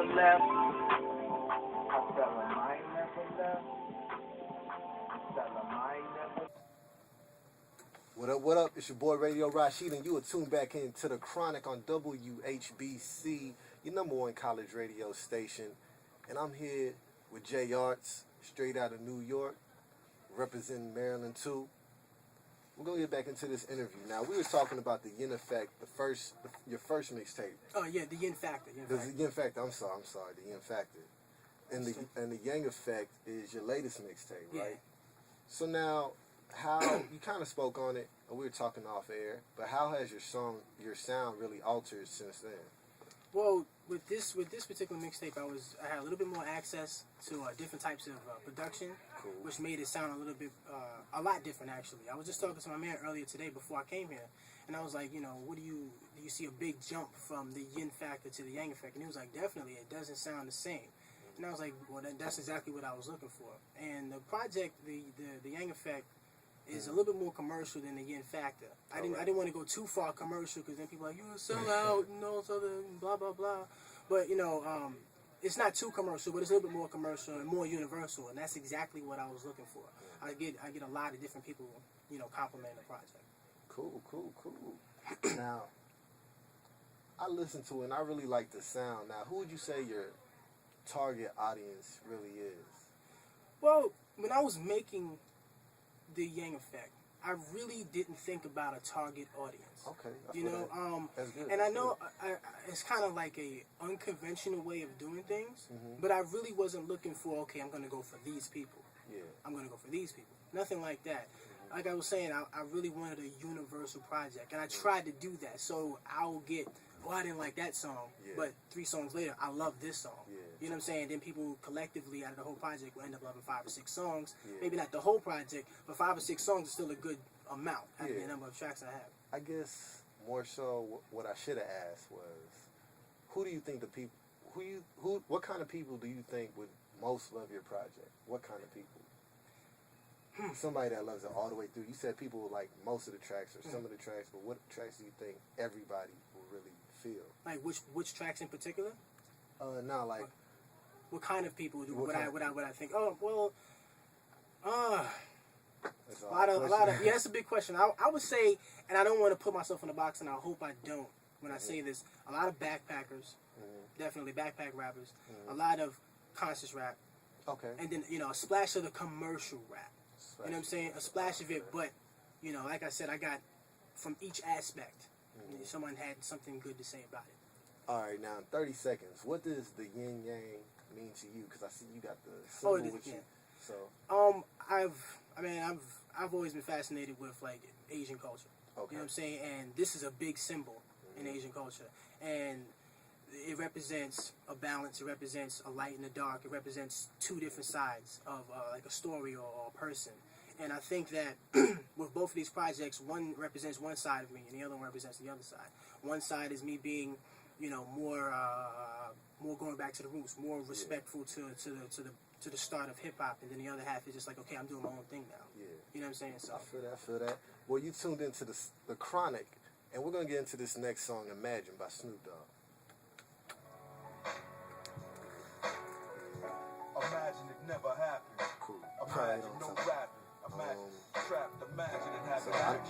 left. I tell him I ain't never left. Tell him I ain't never. What up, what up? It's your boy Radio Rashid, and you are tuned back into the Chronic on WHBC, your number one college radio station. And I'm here with J-Artz, straight out of New York, representing Maryland too. We're gonna get back into this interview. Now, we were talking about the Yin Effect, your first mixtape. Oh yeah, the Yin Factor. The Yin Factor. I'm sorry, the Yin Factor. And the Yang Effect is your latest mixtape, right? Yeah. So now, how you kind of spoke on it, and we were talking off air, but how has your sound really altered since then? Well, with this particular mixtape, I had a little bit more access to different types of production, Cool. which made it sound a little bit, a lot different actually. I was just talking to my man earlier today before I came here, and I was like, you know, do you see a big jump from the Yin Factor to the Yang Effect? And he was like, definitely, it doesn't sound the same. And I was like, well, that's exactly what I was looking for. And the project, the Yang Effect, is a little bit more commercial than the Yin Factor. I didn't want to go too far commercial because then people are like, you're a sellout and all this other blah blah blah. But you know, it's not too commercial, but it's a little bit more commercial and more universal, and that's exactly what I was looking for. I get a lot of different people, you know, complimenting the project. Cool. Now, I listened to it and I really like the sound. Now, who would you say your target audience really is? Well, when I was making the Yang Effect, I really didn't think about a target audience. Okay, you know, that's good. And I know it's kind of like a unconventional way of doing things, but I really wasn't looking for, okay, I'm going to go for these people. Yeah. I'm going to go for these people. Nothing like that. Like I was saying, I really wanted a universal project, and I tried to do that. So I will get, oh, I didn't like that song, but 3 songs later, I love this song. Yeah. You know what I'm saying? Then people collectively out of the whole project will end up loving 5 or 6 songs. Yeah. Maybe not the whole project, but 5 or 6 songs is still a good amount out of the number of tracks I have. I guess more so what I should have asked was, who do you think what kind of people do you think would most love your project? What kind of people? Somebody that loves it all the way through. You said people would like most of the tracks or some of the tracks, but what tracks do you think everybody will really feel? Like which tracks in particular? No, like what kind of people would I think? Oh well, that's a lot of yeah, that's a big question. I would say, and I don't want to put myself in a box, and I hope I don't when I say this. A lot of backpackers, definitely backpack rappers. A lot of conscious rap. Okay. And then, you know, a splash of the commercial rap. You know what I'm saying? A splash of it, but, you know, like I said, I got from each aspect. Someone had something good to say about it. All right, now in 30 seconds, what does the yin yang mean to you? Because I see you got the symbol with you. So. I've always been fascinated with like Asian culture. Okay. You know what I'm saying? And this is a big symbol in Asian culture, and it represents a balance. It represents a light and a dark. It represents 2 different sides of like a story or a person. And I think that with both of these projects, one represents one side of me, and the other one represents the other side. One side is me being, you know, more going back to the roots, more respectful to the start of hip hop, and then the other half is just like, okay, I'm doing my own thing now. Yeah. You know what I'm saying? So I feel that. Well, you tuned into the Chronic, and we're gonna get into this next song, "Imagine" by Snoop Dogg. Imagine it never happened. Cool. Imagine no rapping. Imagine trapped. Imagine it happened.